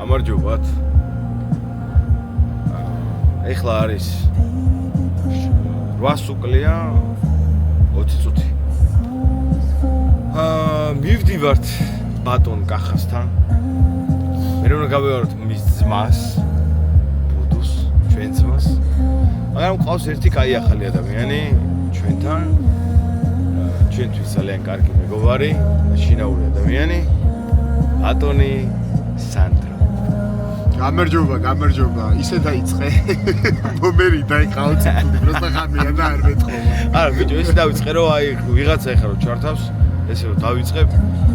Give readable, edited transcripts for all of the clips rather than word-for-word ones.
გამარჯობათ. ეხლა არის 8 უკლია 20 წუთი. მივდივართ ბატონ კახასთან. მე რომ გავევაროთ მის ძმას, ბუდუს, ჩვენ ძმას. მაგრამ ყავს ერთი კაი ახალი ადამიანი ჩვენთან. ჩვენთვის ძალიან კარგი მეგობარი, შინაური ადამიანი, ბატონი სანდრო. გამარჯობა, ისე დაიწყე. მომერი დაიყავთ, просто ხამია და არ მეტყობა. არა, ბიჭო, ესე დავიწყე რომ აი ვიღაცა ეხლა რომ ჩართავს, ესე რომ დავიწყებ,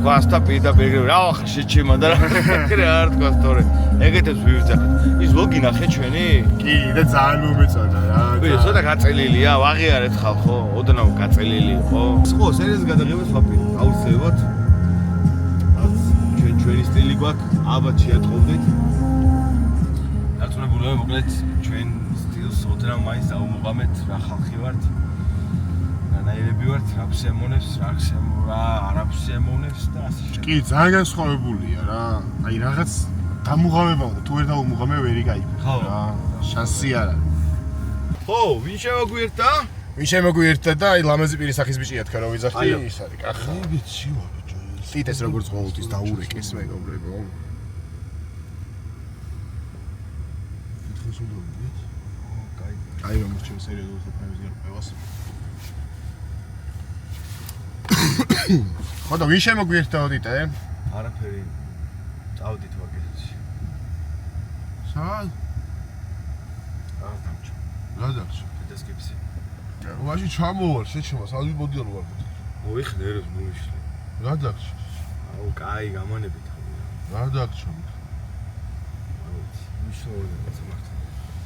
გვას და პირდაპირ რა ახლა შეჩემა და რა თქვა თორე. ეგეთებს ვივიძახეთ. ის ვლოგი ნახე ჩვენი? კი, და ძალიან მომეწონა რა. ბიჭო, ცოტა გაწელილია, ვაღიარეთ ხალხო, ოდნავ გაწელილი იყო. ხო, სერიას გადაღებას ვაპირებ, აუცილებლად. ჩვენი სტილი გვაქვს, ალბათ შეატყობდით. დაწუნებულია, მოკლედ ჩვენ სტილს ოდნავ მაინც დაუმოყამეთ, რა ხალხი ვართ. რანაირები ვართ, რა შეემონებს, რა არ შეემონებს და ასე შემდეგ. კი, ძალიან განსხვავებულია რა. აი რაღაც დამუღამება უნდა, თუ ვერ დაუმუღამე ვერი გაიფიქრე რა. შანსი არ არის. ხო, ვინ შემოგვიერთა? ვინ შემოგვიერთა და აი ლამაზი პირის სახის ბიჭია თქვა რომ ვიძახდი ის არის. კახა. ეგეცი ვარ ბიჭო. ტიტეს როგორც ყოველთვის დაურეკეს მეგობრებო. ეს უნდა ვიდეთ. კაი. აი რომ ჩვენ სერიოზულ ხოფების გარკვევას. ხო და ვინ შემოგვიერთა ოდიტე? არაფერი. წავდით ვაგეზში. სად? არ დამჭა. რა დაგჭა? დედასკიპსი. მაშინ ჩამოვარ, შეჩემა, სად მოდიან ვარ. მოიხნე ეროს მოვიშლე. რა დაგჭა? აუ, კაი, გამანებით ხავია. რა დაგჭა? მიშოვდა სამართლა.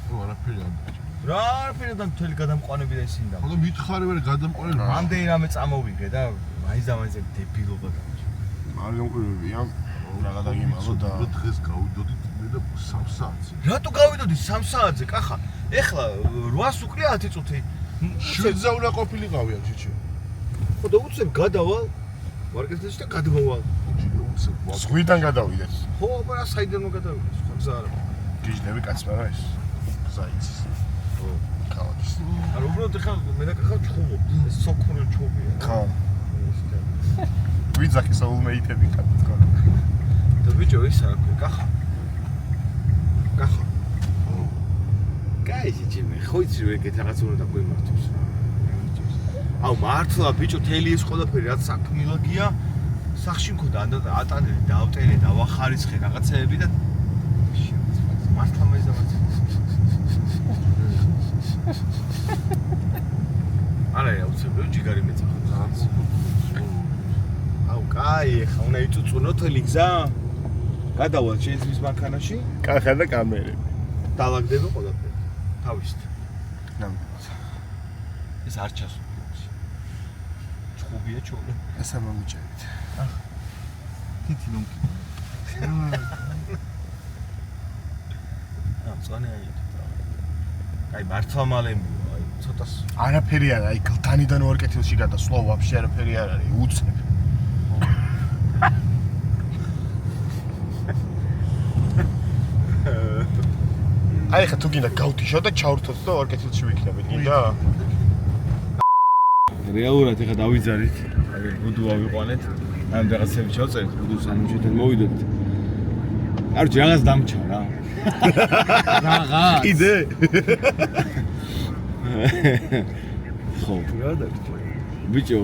ო, არაფერი არ დაგჭა. რა არაფერი და მთელი გადამყვანები და ისინი და. ხოლმე მითხარი ვერ გადამყოლენ. ამდენი რამე წამოვიღე და მაინც და მაინც დებილობა გამჭა. არ გამყვირებია. რა გადაგიმალო და დღეს გავიდოდით მე და 3 საათზე. რატო გავიდოდი 3 საათზე? კახა, ეხლა 8 უკლია 10 წუთი. შვიდზე უნდა ყოფილიყავი ამ შეჩე. ხო და უცებ გადავალ მარკეტში და გადმოვალ. ზღვიდან გადავიდეთ. ხო, აბა საიდანო გადავიდე, სხვა გზა არა. გიჟდები კაცმა რა ეს. ზაიც. ხო. ქალაქის. არა, უბრალოდ ეხლა მე და კახა ჩხუბობ. ეს სოქური ჩხუბია. ხო. ვიძახი საულმეიტები კაცო. და ბიჭო ის არა ქვია, კახა. კახა. კაი, ჯიმე, ხო იცი რომ ეგეთ რაღაც უნდა დაგვემართოს. აუ, მართლა ბიჭო, თელი ეს ყველაფერი რაც საქმილაგია. სახში მქონდა ატანელი, დავტენე, დავახარისხე რაღაცეები და მართლა მეძავაც. არა, აუცილებლად ჯიგარი მეწახა რაღაც. აუ, კაი, ხა უნდა იწუწუნო თელი გზა. გადავალ შენთვის მანქანაში, კახა და კამერები. დავაგდებო ყველაფერი. თავისით. ნამდვილად. ეს არ ჩასულობს. ჩხუბია ჩოლო. ესა მომიჭერით. თითი ნომკი. მწვანე აიეთ. აი მართლა მალემია, აი ცოტას. არაფერი არ არის, აი გლდანიდან ვარ კეთილში გადასვლა, ვაფშე არაფერი არ არის, უცებ. აი ხა თუ გინდა გავთიშო და ჩავრთოთ და ვარ კეთილში ვიქნებით, გინდა? რეალურად ეხა დავიძარით. აი ბუდუ ავიყვანეთ. ამ რაღაცები ჩავწერეთ, ბუდუს ანიმშეთენ მოვიდოდით. კაროჩე რაღაც დამჭა რა. რაღაც. კიდე? ხო, რა დამჭა. ბიჭო,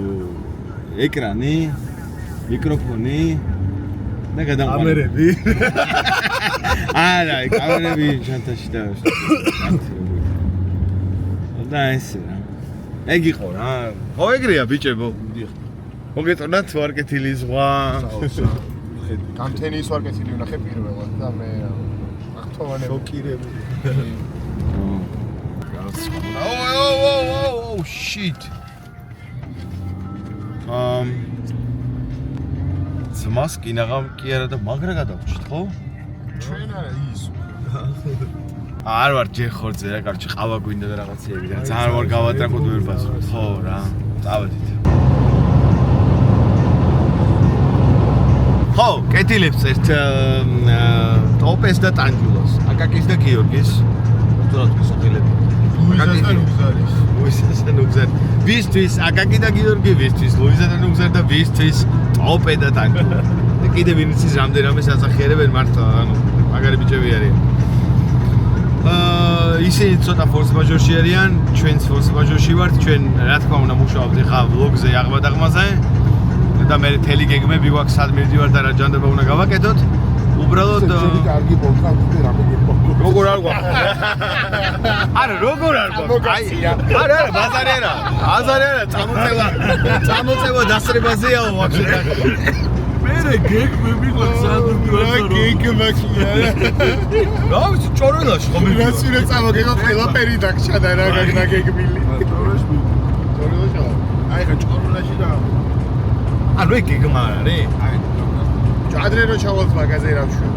ეკრანი, მიკროფონი და გადამყვანები. კამერები. არა, კამერები ჩანთაში და და ესე რა. ეგ იყო რა. ხო ეგრეა ბიჭებო. მოგეწონათ ვარკეთილი ზღვა. გამთენის ვარ კეთილი ვნახე პირველად და მე აღთოვანები. შოკირებული. Oh shit. ძმას კინაღამ კი არა და მაგრა გადავჭით, ხო? ჩვენ არა ის. არ ვარ ჯერ ხორცე რა, კაროჩე ყავა გვინდა და რაღაცეები და ძალიან ვარ გავატრაკოთ ვერ ბაზრობ. ხო რა, წავედით. ხო, კეთილებს ერთ ტოპ აკაკეს და ტანჯულას. აკაკის და გიორგის. თუნდაც მოსახელები. ლუიზას და ნუგზარი. ვისთვის აკაკი და გიორგი, ვისთვის ლუიზა და ნუგზარი და ვისთვის ტოპე და ტანჯულა. და კიდევ ვინც ის რამდენიმე სასახიერებენ მართლა, ანუ მაგარი ბიჭები არიან. ისინი ცოტა ფორს მაჟორში არიან, ჩვენც ფორს მაჟორში ვართ, ჩვენ რა თქმა უნდა მუშაობთ ახლა ვლოგზე აღბადაღმაზე და მე თელი გეგმები გვაქვს სად მივდივარ და რა ჯანდება უნდა გავაკეთოთ. უბრალოდ კარგი პოდკასტი რამე გიყვარს. როგორ არ გვაქვს? არა, როგორ არ გვაქვს? არა, ბაზარი არა. ბაზარი არა, წამოწევა დასრებაზეაო ვაფშე. მერე გეგმები გვაქვს გეგმაკი არა. რა ვიცი, ჭორელაში ხომ რას უნდა წამოგეკო ყველაფერი დაგჭადა რა გაგეგმილი. აი ხა ჭორელაში და ანუ ეგ გეგმა არ არის? ადრე რო ჩავალთ მაგაზე რა ვშვით.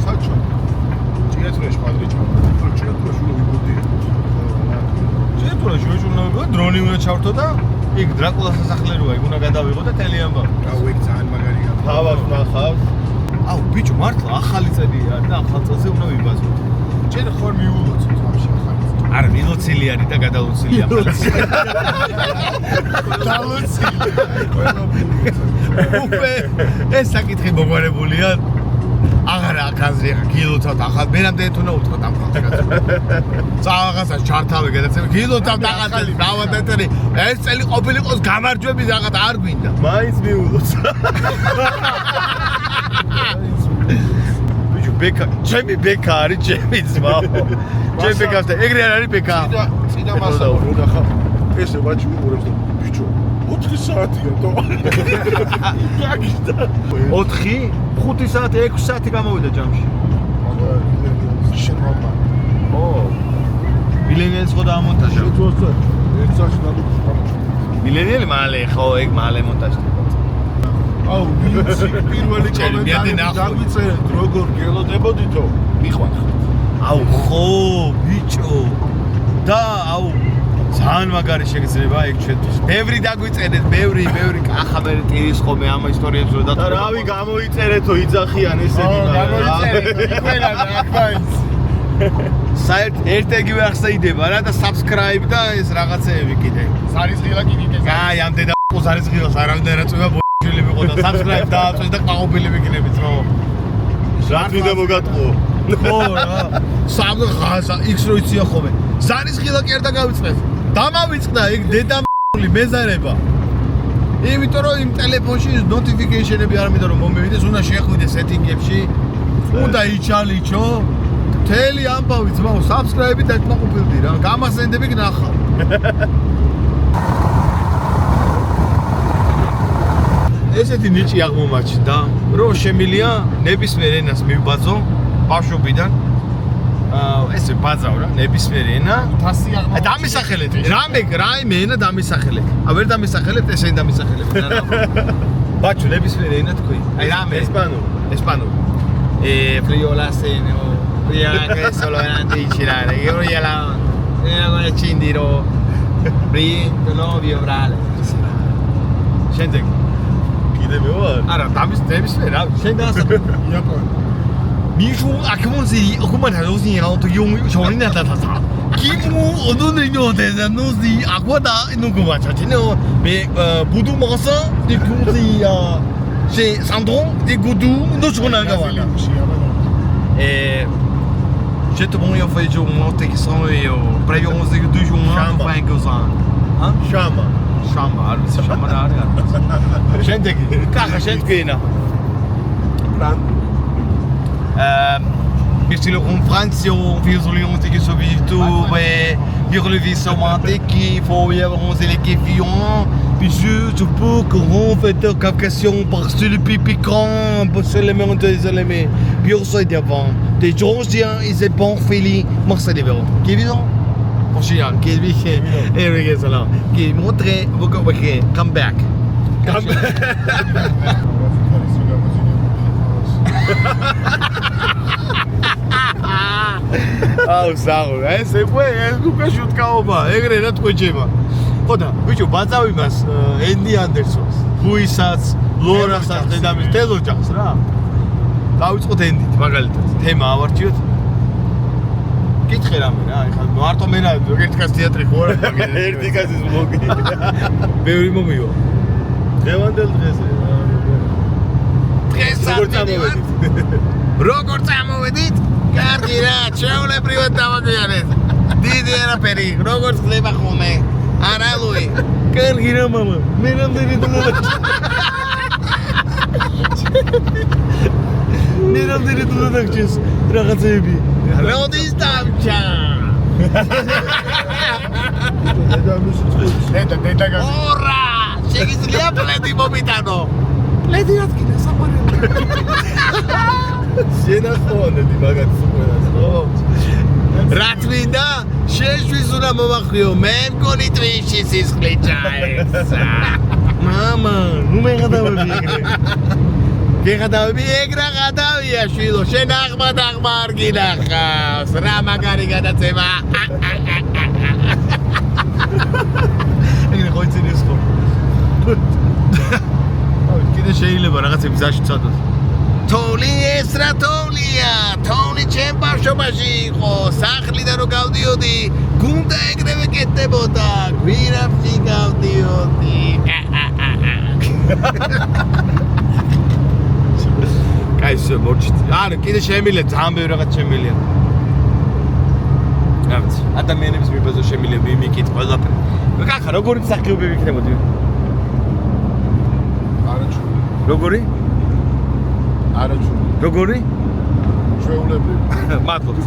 საჩო ჭიათურაში ადრე ჩავალთ. ჭიათურაში უნდა ვიბოდი. ჭიათურაში უნდა ვიბო, დრონი უნდა ჩავრთო და იქ დრაკულას სასახლე როა, იქ უნდა გადავიღო და თელი ამბავი. აუ ეგ ძალიან მაგარია. ხავავს ნახავს. აუ ბიჭო, მართლა ახალი წელია და ახალ წელზე უნდა ვიბაზოთ. ჩვენ ხარ მიულოცოთ ვაფშე ახალი. არა, მინოცილი არის და გადალოცილი ახალი. დალოცილი. უფე, ეს საკითხი მოგვარებულია. აღარა ახალზე გილოცავთ ახალ. მე რამდენი თუნა უთხრათ ამ ხალხს. წაღასა ჩართავე გადაცემი. გილოცავთ ახალი. დავადეთერი. ეს წელი ყოფილიყოს გამარჯვების რაღაც არ გვინდა. მაინც მიულოცა. ბიჭო, ბეკა, ჩემი ბეკა არის, ჩემი ძმაო. ჩემი ბეკას და ეგრე არ არის ბეკა. წინა მასალა რო ნახა. ესე ვაჭი უყურებს და ბიჭო 4 საათია თო. გაგიდა. 4, 5 საათი, 6 საათი გამოვიდა ჯამში. შენ მამა. ო. მილენიელს ხო დაამონტაჟა? შეძვასა. ერთ საათში დამოჩა. მილენიელი მალე ხო, ეგ მალე მონტაჟდება. აუ, ვიცი, პირველი მიადი კომენტარი ნახო. დაგვიწერეთ, როგორ გელოდებოდითო? მიყვანხ. აუ, ხო, ბიჭო. და აუ, ძალიან მაგარი შეგიძლება ეგ ჩვენთვის. ბევრი დაგვიწერეთ, ბევრი, ახლა მე ტირის ხოლმე ამ ისტორიებს რო და რავი გამოიწერეთო, იძახიან ესენი. გამოიწერეთო, იქნება რა ქვაიც. საერთ ერთ-ეგივე ახსეიდება რა და subscribe და ეს რაღაცეები კიდე. სარისხილა კი მიგეს. აი, ამ დედა სარისხილას არავინ არ აწვევა ბოჭილი მიყო და subscribe დააწვეს და ყაყოფილი მიგნები ძმაო. რატვიდა მოგატყო. ხო რა. სამღაზა X რო იცია ხოლმე. სარისხილა კი არ დაგავიწყეს. დამავიწყდა ეგ დედა მეზარება. იმიტომ რომ იმ ტელეფონში notification-ები არ მინდა რომ მომივიდეს, უნდა შეხვიდე setting-ებში. უნდა იჩალიჩო. თელი ამბავი ძმაო, subscribe-ი დაკმაყოფილდი რა. გამასენდები გნახავ. ესეთი ნიჭი აღმომაჩნდა, რომ შემილია ნებისმიერ ენას მივბაძო ბავშვობიდან. ესე ბაძავ რა, ნებისმიერ ენა. თასი აღმოჩნდა. დამისახელეთ, რაიმე ენა დამისახელეთ. ვერ დამისახელეთ, ესენი დამისახელეთ. ბაჭო, ნებისმიერ ენა თქვი. აი რამე ესპანური. Friolaseno, que solo eran dichirare, io gliela con il cindiro, lo vibrale. Scende. Chi deve ora? Allora, dammi spera, scende la 미주 아크몬시 어그만 하도시 하도 용 저리나 다다다 기무 어느니 노데자 노시 아과다 노고마 자치네 베 부두 먹었어 디 구시 제 산동 디 구두 노스고나가 와나 j'ai tout bon, il faut que je monte qui sont près de 11 de juin, pas un cousin. Hein? Chama. Alors c'est chama là. Gente que, cara, gente que na. Mais c'est le conférence wir sollen uns die so wie du bei wir le vie somente qui faut y avoir 11 les vions puis je peux qu'on fait de captation par sur le pipi quand pour se les monter les éléments puis on soit devant des Georgiens ils est bon fili marché de vélo qui vient pour chien qui vient et regarde là qui montre come back აუ საუ ეს ეკვე ეს უკვე შუტკაობა ეგრე რა თქვეჭება ხოდა ბიჭო ბაწავი მას ენდი ანდერსონს ლუისაც ლორასაც დედამის დელოჯახს რა დავიწყოთ ენდით, მაგალითად. თემა ავარჩიოთ. კითხე რამე რა, ეხლა მარტო მე რა, ერთი კაცი თეატრი ხო არა? ერთი კაცის ბლოგი. ბევრი მომივა. დღევანდელ დღეზე. დღეს როგორ წამოვედით? კარგი რა, ჩვეულებრივად დავაგვიანეთ. დიდი არაფერი, როგორ ხდება ხოლმე? არა ლუი. კარგი რა მამა, მე რამდენი დრო დაგჭირს რაღაცეები. როდის დავჭა? დედა გა ორა! შეგიძლია პლედი მომიტანო. პლედი რა თქმა საყვარელი. შენახონები მაგათ ყველას, ხო? რა თვინდა? შეშვის უნდა მომახვიო, მე მგონი ტვიში სისხლი ჩაეცა. მამა, ნუ მეღადავები ეგრე. გეღადავები ეგრა გადავია შვილო, შენ აღმად არ გინახავს. რა მაგარი გადაცემა. ეგრე ხოიცინეს ხო. კიდე შეიძლება რაღაცები ზაში წადოს. თოვლი ეს რა თოვლია, თოვლი ჩემ ბავშვობაში იყო, სახლიდან რო გავდიოდი, გუნდა ეგრევე კეთდებოდა, გვირაბში გავდიოდი. კაი, ისე მორჩით. არა, კიდე შემიძლია, ძალიან ბევრი რაღაც შემიძლია. რა ვიცი, ადამიანების მიბაზო შემიძლია მიმიკით ყველაფერი. კახა, როგორი მსახიობები იქნებოდი? არაჩული. როგორი? არაჩული. როგორი? ჩვეულებრივი. მადლობთ.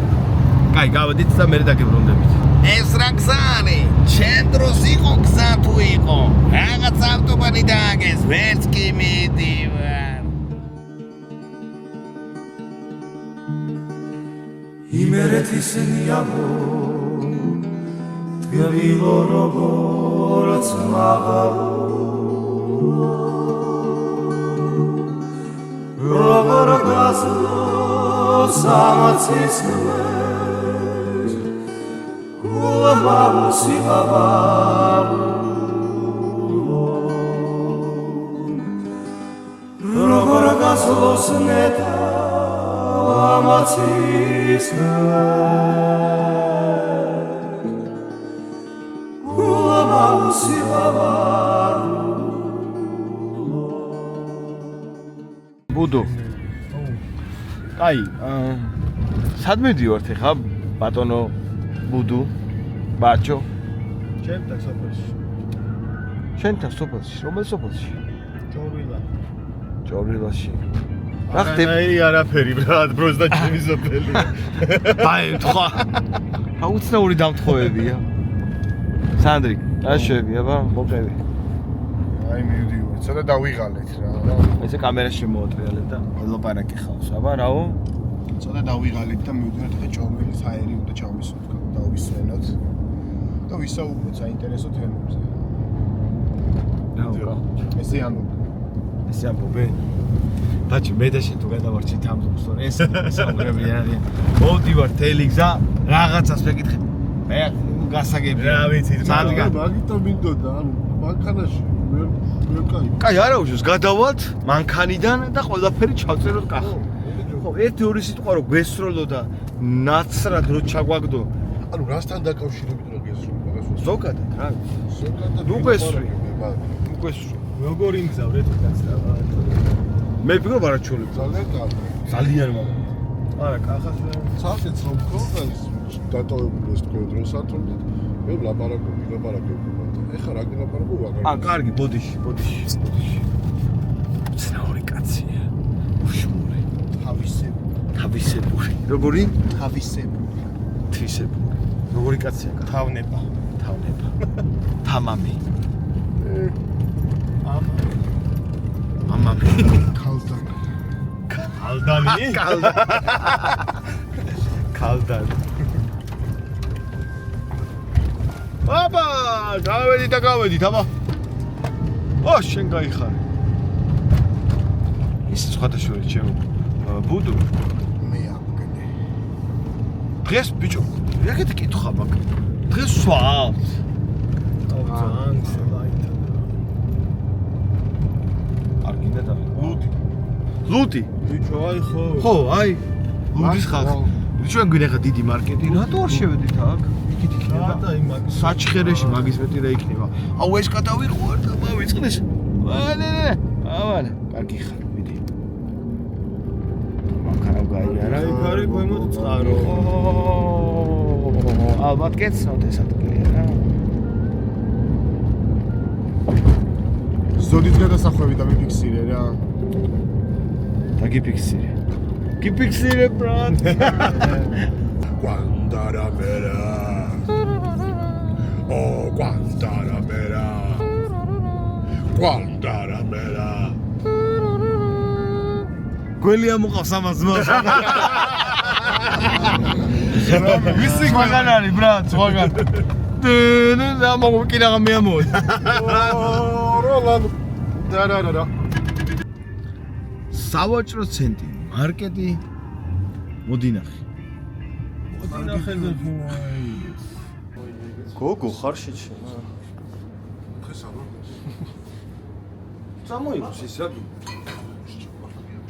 კაი, გავედით და მე დაგებრუნდებით. ეს რა გზანი? ჩემ დროს იყო გზა თუ იყო? რაღაც ავტობანი დააგეს, ვერც კი მიდივარ. იმერეთის ნიავო თგვილო როგორც მაღალო როგორ გასვლოს ამაცის ნეს გულმაუსი ავარო როგორ გასვლოს ნეტა ამაცის ნეს გულმაუსი ავარო ბუდო. კაი, სად მივდივართ ახლა ბატონო ბუდუ, ბაჩო? ჩემთან სოფელში. შენთან სოფელში, რომელ სოფელში? ჯორვილა. ჯორვილაში. რა ხდება? აი არაფერი ბრატ, პროსტა ჩემი სოფელია. აი, თქვა. აუცნაური დამთხოვებია. სანდრიკ, რა შეებია, ბა, მოპევი. აი მივდივარ, ცოტა დავიღალეთ რა. ესე კამერას შემოატრიალებ და ელოპარაკი ხავს, აბა, რაო? ცოტა დავიღალეთ და მივდივართ ახლა ჭორმელი ჰაერი უნდა ჩავისვენოთ, დავისვენოთ. და ვისაუბროთ საინტერესო თემებზე. რაო? ესე ამბობ. ესე ამბობე. ბაჭი, მე და შენ თუ გადავარჩით ამ ზუსტად ეს საუბრები არიან. მოვდივარ თელი გზა, რაღაცას მეკითხე. მე გასაგები. რა ვიცი, სანდრიკა. მაგითო მინდოდა, ანუ მანქანაში მე კაი. კაი, არა უშოს, გადავალთ მანქანიდან და ყველაფერი ჩავწეროთ კახა. ხო, 1-2 სიტყვა რო გვესროლო და ნაცრად რო ჩაგვაგდო. ანუ რასთან დაკავშირებით რა გესროლ მაგას? ზოგადად, რა ვიცი. ზოგადად ნუ გვესროლ. როგორ იმგზავრეთ კაც რა. მე ვფიქრობ არაჩვეულებრივ. ძალიან კარგი. ძალიან მაგრამ. არა, კახას ცალკეც რომ ქონდეს დატოვებული ეს თქვენ დროს ათონდით. მე ლაპარაკობ. ეხლა რა გილაპარაკო ვაგარ. კარგი, ბოდიში. ცნაური კაცია. უშმური. თავისებური. როგორი? თავისებური. თვისებური. როგორი კაცია? თავნება. თამამი. ამამი. ქალდანი. ქალდანი. აბა, გავედით, აბა. შენ გაიხარე. ის სხვადასხვაი ჩემო. ბუდუ. მე აღგნე. დღეს ბიჭო, რაკეთი კითხვა მაგ. დღეს სვავთ. ძალიან სელაითა. არ გინდა და ლუდი. ბიჭო, აი ხო. ხო, აი ლუდის ხალხი. ჩვენ გვინახა დიდი მარკეტი, რატო არ შევედით აქ? იქით იქნება და იმ საჩხერეში მაგის მეტი რა იქნება. აუ ეს გადავიყვარ და მოვიწყდეს. ნე. ავანა, კარგი ხარ, მიდი. მანქანა გაიარა. აი ხარი ქვემოთ წყარო. ალბათ გეცნოთ ეს ადგილი რა. ზოდით გადასახვევი და მიფიქსირე რა. და გიფიქსირე. გიფიქსირე ბრატ. Guantanamera. Oh, Guantanamera. Guantanamera. გველია მოყავს ამას ძმას. ვისი გვაგან არის ბრატ, ზღვაგან. და მოგკინაღა მე ამოდი. როლან. და. სავაჭრო ცენტრი, მარკეტი მოდინახე. მოდინახეზე გოგო ხარ შეჩემა. დღეს არ ვარ. წამოიღოს ის რა.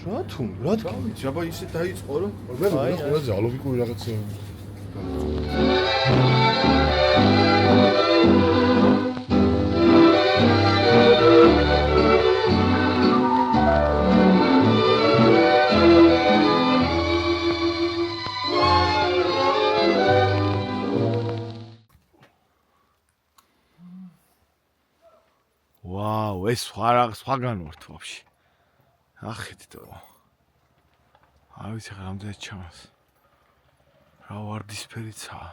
რა თქმა უნდა, აბა ისე დაიწყო რომ მე ყველაზე ალობიკური რაღაცა. ვაუ, ეს სხვაგან ვართ ვაფშე. ახედით რა. არ ვიცი რა რამდენად ჩამას. რა ვარდისფერიცაა.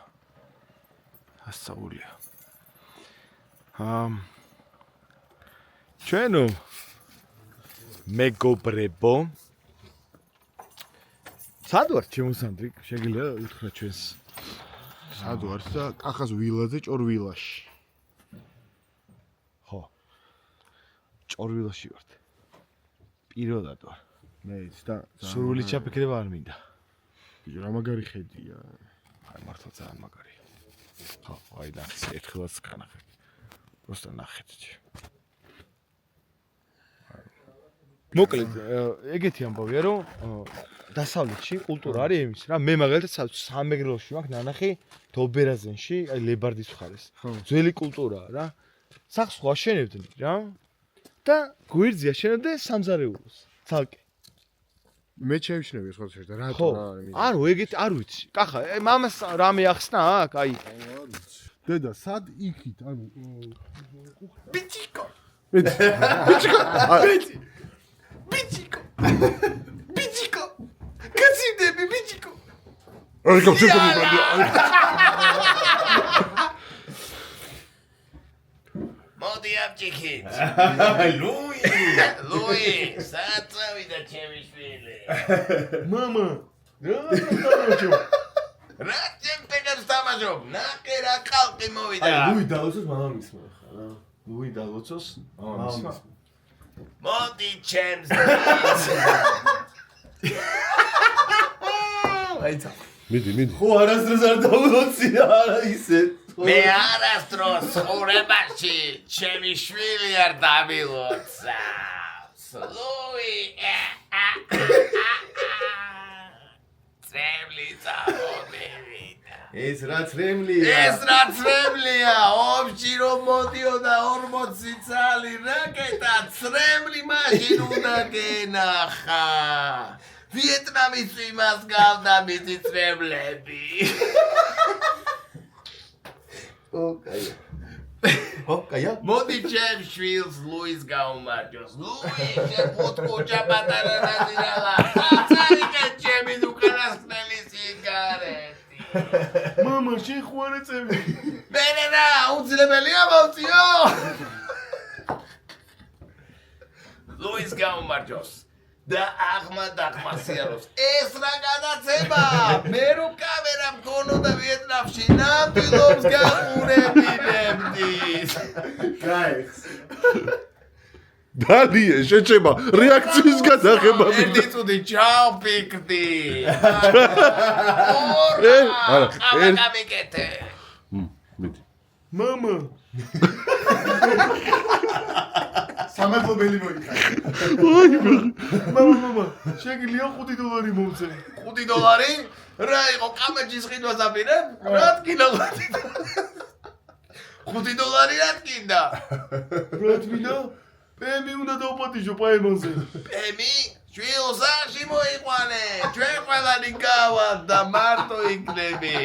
ასწავლია. ჩვენო მეგობრებო. სად ვარ ჩემოსანდრი? შეგიძლია უთხრა ჩვენს. სად ვარ და კახას ვილაზე ჭორვილაში. ხო. ჭორვილაში ვართ. პირველად ვარ. მეც და სურვილი ჩაფიქრება არ მინდა. ბიჭო რა მაგარი ხედია. აი მართლა ძალიან მაგარია. ხო, აი ნახე, ერთხელაც განახე. просто ნახეთ. მოკლედ, ეგეთი ამბავია, რომ დასავლეთში კულტურა არის იმის რა. მე მაგალითად სამეგრელოში მაქვს ნანახი დობერაზენში, აი ლებარდის მხარეს. ძველი კულტურაა რა. სახლს ხო აშენებდნენ რა. და გვერდზე აშენებდნენ სამზარეულოს. ცალკე. მე შევშნები სხვა შეიძლება და რატო ხო, რა არის? არ ეგეთ არ ვიცი. კახა, მამას რამე ახსნა აქ, აი. დედა, სად იქით? ანუ ბიჭიკო. ბიჭიკო. კაციდები ბიჭიკო. აი გავწევდი. მოდი აბჭიქით. ლუი, საწავიდა ჩემი შვილი. მამა, რა ჩემს თამაშობ? ნახე რა ყალყი მოვიდა. ლუი დალოცოს მამამისმა ხა რა. ლუი დალოცოს მამამისმა. მოდი ჩემს. აიცა. მიდი. ხო არასდროს არ დავლოცი არა ისე. მე არასდროს ხურებაში ჩემი შვილი არ დავილოცა. ლუი. წემლიცა მომივიდა. ეს რა წრემლია? ეს რა წრემლია? ომში რომ მოდიოდა 40 წალი რაკეტა წრემლი მაშინ უნდა გენახა. ვიეტნამის იმას გავდა მისი წრემლები. ოკაია. მოდი ჩემ შვილს ლუის გაუმარჯოს. ლუი, შენ ფოტკოჭა პატარა ნაზირალა. აცარიკე ჩემი უკანასკნელი სიგარეტი. მამა, შენ ხო არ ეწევი? მერე რა, უძლებელია მოვწიო. ლუის გაუმარჯოს. და აღმასიაროს. ეს რა გადაცემა? მე რო კამერა მქონოდა ვიეტნამში, ნამდვილობს გაყურებინებდის. გაიხს. დალია, შეჩება რეაქციის გადაღება მინდა. ერთი წუთი ჩავფიქდი. არა, გამიკეთე. მიდი. მამა. სამადლობელი მოიხარ. მამა, შეგიძლია $5 მომწე. $5? რა იყო კამეჩის ხიდვას აპირებ? რა თქინა $5 რა თქინდა? რა თქინა? პემი უნდა დავპატიჟო პაემონზე. პემი? შვილსაში მოიყვანე. ჩვენ ყველანი გავალ და მარტო იქნები.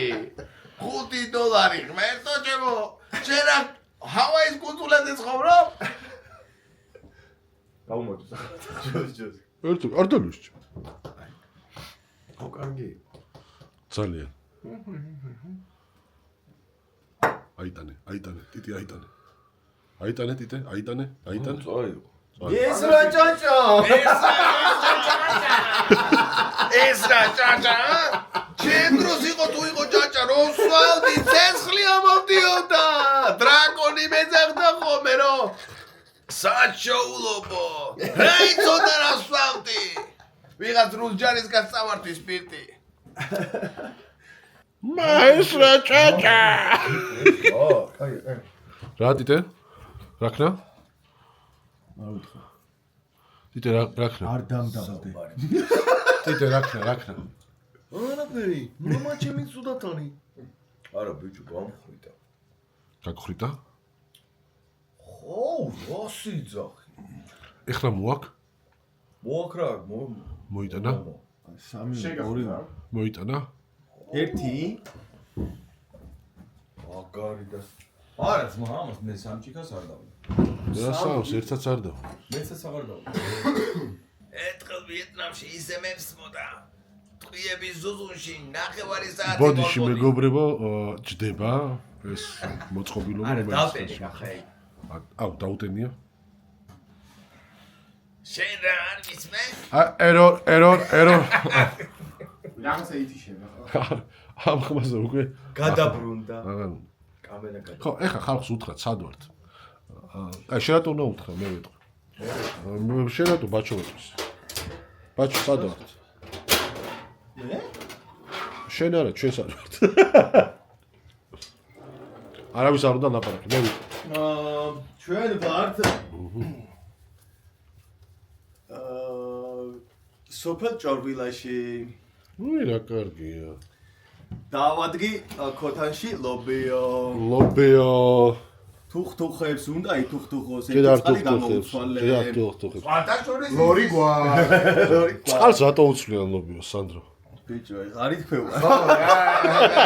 $5 ღმერთო ჩემო. შენ ჰავაის კუნძულებზე ცხოვრობ? დავუმოწე. ჯოს. არ დალუსჭი. ხო, კარგი. ძალიან. აიტანე, ტიტე აიტანე. აიტანე, ტიტე, აიტანე. წოი. ეს რა ჭაჭა? ეს რა ჭაჭა? ჩემ დროს იყო თუ იყო ჭაჭა, რომ სვავდი, ცეცხლი ამოვდიოდა. დრაკონი მეძახდა ხოლმე, რომ საჩოულობო. რა იცოდა რა სვავდი? ვიღაც რუსჯარისგან წავარდი სპირტი. მაეს რა ჭაჭა. აი. რა ტიტე? რაქნა? არ უთხრა. ტიტე რაქნა? არ დამდაბდე. ტიტე რაქნა? არაფერი, მამა ჩემი სუდათანი. არა ბიჭო, გამხრიტა. გაგხრიტა? ხო, რასიძახი. ეხლა მოაქ? მოაქ რა, მოიტანა? სამი ორი მოიტანა? ერთი აგარი და არა, ძმა, ამას მე სამჭიქას არ დავი. და სამს ერთსაც არ დავა. მეცაც აღარ დავი. ერთხელ ვიეტნამში ისე მემსმოდა. ტყიების ზუზუნში ნახევარი საათი ბოდიში მეგობრებო ჯდება ეს მოწყობილობა არა, დავტენი ხა. აუ დაუტენია? შენ რა არ მისმე? ერორ. რაღაცა ითიშება ხო? ამ ხმაზე უკვე გადაბრუნდა. აღარ კამერა გადა. ხო, ეხა ხალხს უთხრათ, სად ვართ? აი, შენ რატო უნდა უთხრა, მე ვიტყვი. შენ რატო ბაჩო ვიტყვის? ბაჩო, სად ვართ? მე? შენ არა, ჩვენ სად ვართ? არავის არ უნდა ლაპარაკი, მე ვიტყვი. ჩვენ ვართ სოფელ ჭორბილაში. უი, რა კარგია. დავადგი ქოთანში ლობიო. ლობეო. თუხთუხებს უნდა ითუხთუხოს კიდე არ წყალი თუხთუხებს. გამოუცვალე. კიდე არ თუხთუხებს. ვარტაშორის ლორი გვა. წყალს რატო უცვლიან ლობიო, სანდრო? ბიჭო, არ ითქვევა. ხო,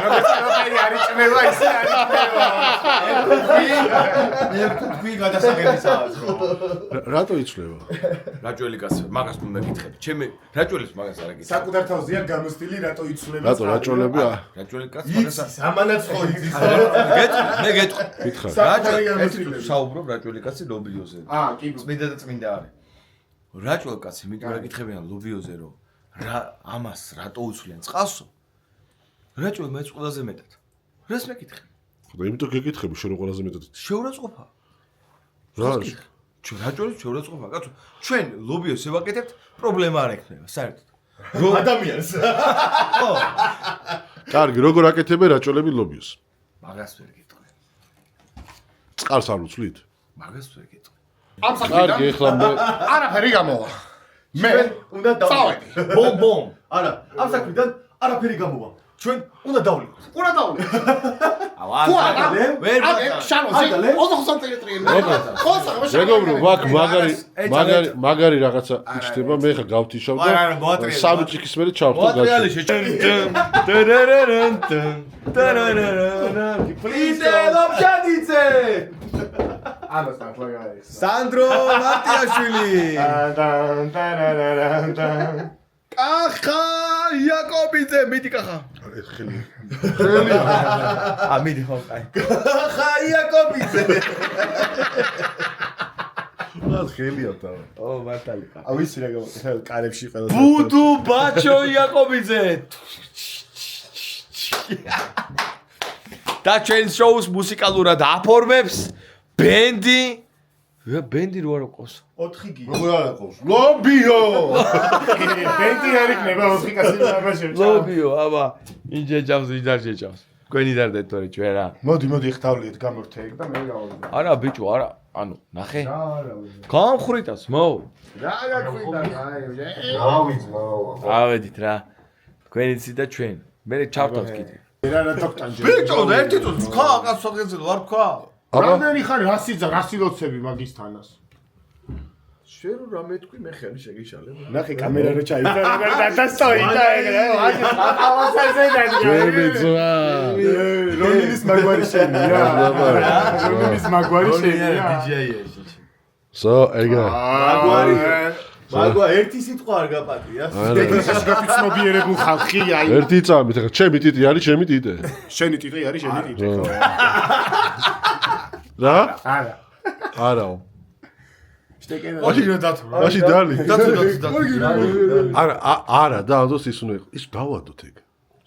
როგორც ყველაფერი არ იჭმევა, ისე არ იჭმევა. ერთი გადასაღებისაა. რატო იცვლება? რაჭველი კაცი, მაგას მე მეკითხები. ჩემი რაჭველის მაგას არ ეკითხები. საკუთარ თავზია გამოსტილი რატო იცვლება. რატო რაჭველები? რაჭველი კაცი მაგას იცის, ამანაც ხო იცის. მე გეტყვი. გითხარ. საკუთარი ერთი გამოსტილები. საუბრობ რაჭველი კაცი ლობიოზე. კი. წმინდა და წმინდა არის. რაჭველი კაცი იმიტომ რა გითხებიან ლობიოზე რომ რა ამას რატო უცვლიან წყალსო? რაჭველი მეც ყველაზე მეტად. რას მეკითხები? და იმიტომ გეკითხები შენ ყველაზე მეტად. შეურაცხყოფა. რა არის? ჩვენ რაჭველი შეურაცხყოფა, კაცო. ჩვენ ლობიოს ევაკეთებთ, პრობლემა არ ექნება, საერთოდ. რომ ადამიანს. ხო, კარგი, როგორ აკეთებენ რაჭველები ლობიოს? მაგას ვერ გეტყვი. წყალს არ უცვლით? მაგას ვერ გეტყვი. ამ კარგი, საქმიდან ეხლა მე არაფერი გამოვა. მე უნდა დავწავედი. ბომ. არა, ამ საქმიდან არაფერი გამოვა. ჩვენ უნდა დავლიყოთ. უნდა დავლიყოთ. თუ არა, ვერ შანოზი 20 სანტიმეტრიანი. ხო, საერთოდ. მეგობრო, ვაკ მაგარი რაღაცა იჩნდება, მე ხა გავთიშავ და სამი ჭიქის მერე ჩავხტო მოატრიალი პლიზ ოპშანიცე. ანუ სტარტლაგაის. სანდრო მარტიაშვილი. კახა იაკობიძე, მიდი კახა. ხელი. მიდი ხო, კაი. კახა იაკობიძე. რა ხელია თავი. ო, მართალი კახა. ავისი რა გამო კარებში ყველა. ბუდუ ბაჩო იაკობიძე. და ჩვენ შოუს მუსიკალურად აფორმებს ბენდი. ბენდი რო არ ყავს. 4 გი. როგორ არ ყავს? ლობიო. ბენდი არ იქნება 4 კაცი დაბაში. ლობიო, აბა, ინჯეჭავს, ინჯეჭავს. თქვენი დარდეთ თორე ჩვენ რა. მოდი ხტავლიეთ გამორთე და მე გავაგზავნე. არა ბიჭო, არა. ანუ ნახე გამხრიტას მო რა გაქვიდა აი ავედით რა თქვენი ცი და ჩვენ მე ჩავთავთ კიდე რა დოქტანჯე ბიჭო ერთი წუთი ხა კაცსადღეზე ვარ თქვა რამდენი ხარ რასი ლოცები მაგისთანას შენ რა მეთქვი მე ხელი შეგიშალებ ნახე კამერა რო ჩაიწა როგორ დაწოი და ეგრე აი ავასაზე გებიძვა როლინის მაგვარი შენია როლინის მაგვარი შენია დიჯეია So, ეგა. მაგვა ერთი სიტყვა არ გაპატია. ეს გაფიცნობიერებულ ხალხი აი. ერთი წამით, ახლა ჩემი ტიტი არის, ჩემი ტიტე. შენი ტიტი არის, შენი ტიტი. რა? არა. არაო. ოჩი რა დათო. მაშინ დალი. დათო. არა, დაადოს ის უნდა იყოს. ის დავადოთ ეგ.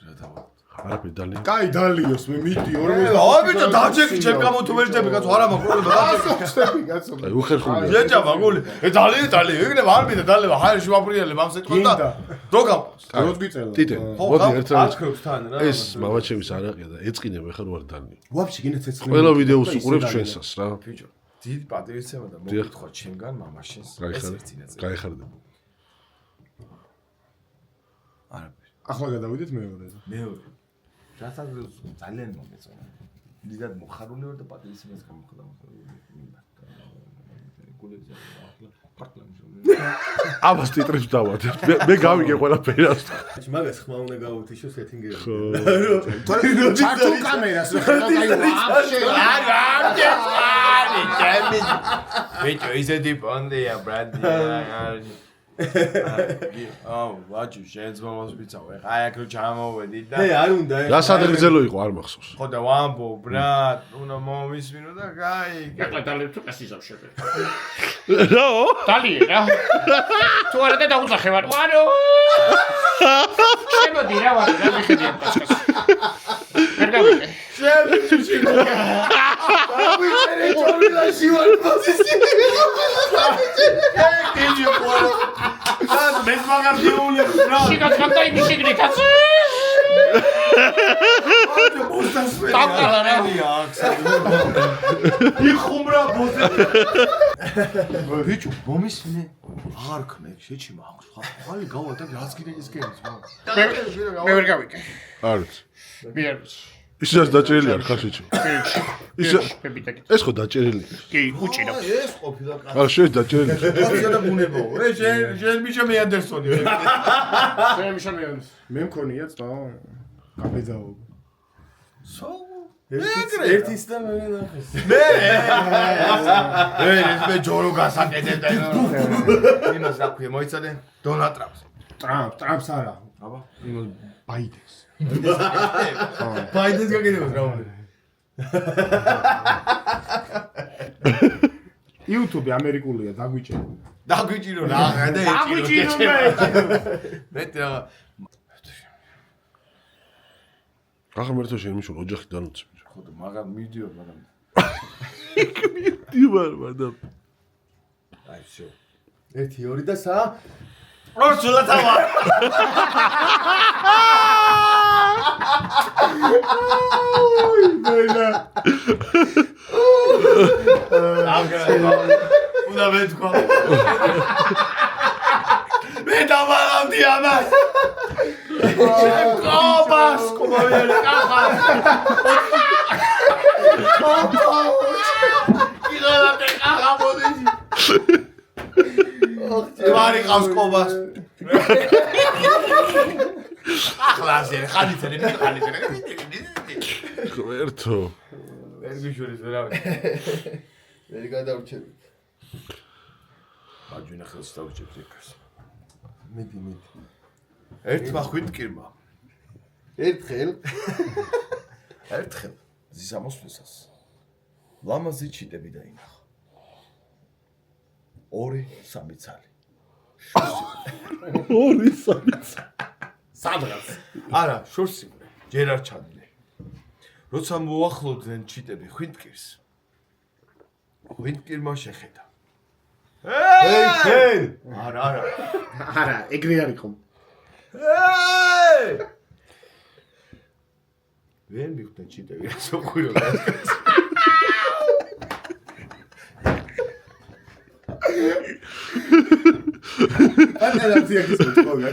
რა დავადოთ? არაფერი დალი. კაი დალიოს მე მიდი 40. აი ბიჭო დაჯექი ჩემ გამოთუმერჯები კაცო არა მაყურებდა დაჯექი. ხსები კაცო. აი უხერხული. შეჭა მაგული. დალი ეგრე არ მინდა დალევა ჰაერში ვაპრიელებ ამ სიტყვას და დოგავს. როდგიწელა. ტიტე. მოდი ერთად. აკრებს თან რა. ეს მამაჩემის არაყია და ეწყინება ხარ ვარ დალი. ვაფშე გინდა ცეცხლი. ყველა ვიდეოს უყურებ ჩვენსას რა. ბიჭო დიდი პატივისცემა და მოგკითხვა ჩემგან მამაშენს. გაიხარდა. არაფერი. ახლა გადავიდეთ მეორეზე. მეორე. რასაც ძალიან მომეწონა. დიდად მოხარული ვარ და პატივისცემას გამოხდა. გულებზე ახლა პარტლამში. ამას ტიტრებს დავად. მე გავიგე ყველაფერს. მაგას ხმა უნდა გავუთიშო სეტინგები. ჩართო კამერას რა აი ვაფშე ბიჭო ისეთი პონდია ბრატი. აუ ვაჭი შენს მომოს ვიცავ ეხა აი აქ რო ჩამოვედი და არ უნდა რა სადღერძელო იყო არ მახსოვს. ხო და ვამბო ბრატ უნდა მომისმინო და კაი აკლა დალებ თუ კასიზავ შეგე რა? დალი რა თუ არა და დაუძახე ვარ ვარო შემოდი რა ვარ რა მიხედი ამ პასკას ვერ გავიგე შემიჩი ვიწერე ჯორილაში ვარ პოზიცია კიჯი პორო და მე მაგარდიული რა შიგაც გამდა იმისი გრიქაც იხუმრა ბოზე ბიჭო მომისმენე აღარ ქმნე შეჩი მაქვს ხალი გავა და რაც კიდე ის გემს მე ვერ გავიგე არც. მე არ ვიცი ისეც დაჭერილი არ ხარ შეჩი. ისე ეს ხო დაჭერილი. კი უჭირო ეს ყოფილა კაცი არა შენ დაჭერილი. კაცი და ბუნებო შენ მიშა მე ანდერსონი მე მქონია წა გაბეძაო ერთის და მე ნახეს მე ჯორო გასაკეთებ და იმას რა ქვია მოიცადე დონალდ ტრამპს არა აბა იმას ბაიდენს ბაიდენს გაგიდებს რა უნდა YouTube ამერიკულია დაგვიჭერო დაგვიჭირო რა და ეჭირო მე რა ახლა მერტო შენ მიშულ ოჯახი დანუცები. ხო და მაგარ მიდიო მაგრამ დივარ მადამ. აი всё 1 2 და 3 ორსულა თავა მენა უნდა მეთქვა მე დავარავდი ამას კობას კომავიერი კახა კილოდამე კახა მოდი ვარი ყავს კობას ახლა ასე ხალიფერი მე ხალიფერი მერტო. ვერ გიშვრის ვერავინ ვერ გადავრჩებით აჯუნა ხელს დავჭერთ ეკას მედი ერთმა ხვიტკირმა ერთხელ ზისამოსვლისას ლამაზი ჩიტები დაინახა 2-3 ცალი 2-3 სადღაც არა შორს იყო ჯერ არ ჩადილი როცა მოახლოვდნენ ჩიტები ხვიტკირს ხვიტკირმა შეხედა ეი ქენ არა ეგრე არ იყო ვერ მიხვდნენ ჩიტები ასე ყვირო ელაცია გისმოწოვია.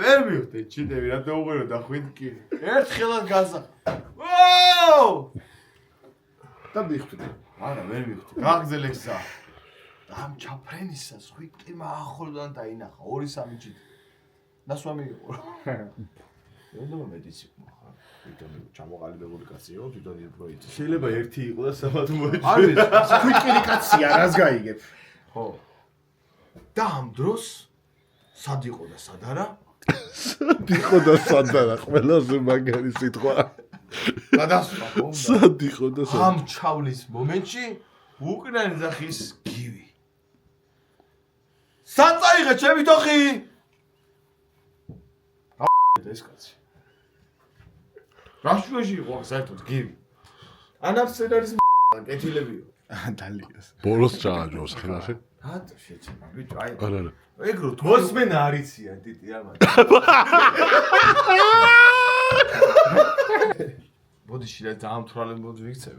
ვერ მივხვდი ჩიტები რა დაუღერო და ხვიდკი. ერთხელად გასა. ვაუ! და მივხვდი. არა, ვერ მივხვდი. გაგზელექსა. ამ ჩაფრენისას ხვიდკი მაახოლდან დაინახა 2-3 ჩიტი. ნასვამი იყო. ნუ მედიცი ხა. თვითონ ჩამოყალიბებული კაციო, თვითონ პროექტი. შეიძლება ერთი იყო და სამად მოეჭვია. არის, ხვიდკი კაცია, რას გაიგებ? ხო. და ამ დროს სად იყო და სად არა? იყო და სად არა, ყველაზე მაგარი სიტყვა. გადასვლა ხომ? სად იყო და სად? ამ ჩავლის მომენტში უკრაინის ძახის გივი. სად წაიღე ჩემი თოხი? ეს კაცი. რა შუაში იყო საერთოდ გივი? ანამ სცენარის კეთილებიო. დალიას. ბოლოს ჩააჯოს ხელაში. რატო შეჭება? ბიჭო, აი. არა. ეგრო მოსმენა არიციან ტიტი ამათ. მოდი შეიძლება დაამთვალე მოდი ვიქცევ.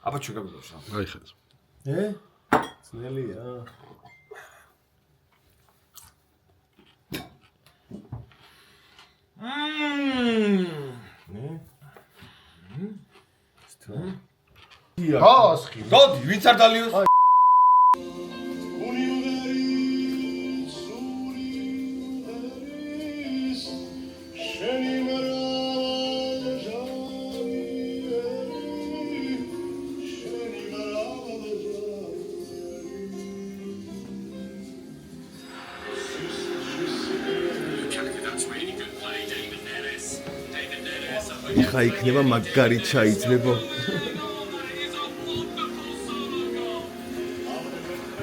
აბა ჩვენ გავიდოშა. აი ხეს. ძნელია. გასხი. მოდი, ვინც არ დალიოს? იხა იქნება მაგარი ჩაიძლებო.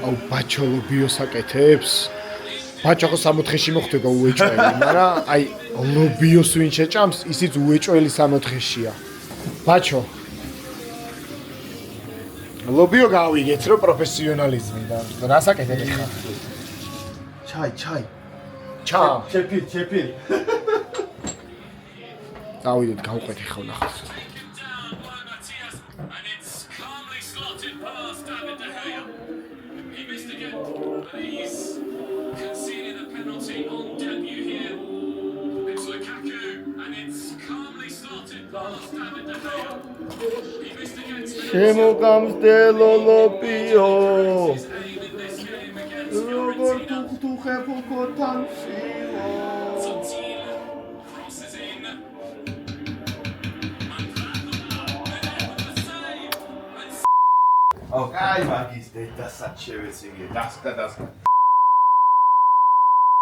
აუ ბაჩო ლობიოს აკეთებს. ბაჩო 64-ში მოხდება უეჭველი, მაგრამ აი ლობიოს ვინ შეჭამს, ისიც უეჭველი 64-შია. ბაჩო. ლობიო გავიგეთ რომ პროფესიონალიზმი და რას აკეთებ ხა? ჩაი. ჩა. ჩეპილ. დავიდეთ გავყვეთ ხა ნახოს. შემოგამსდელო ლოპიო. როგორ თუხებ უკოთან სილო. აი მაგის დედასაც შევეცინე დასკა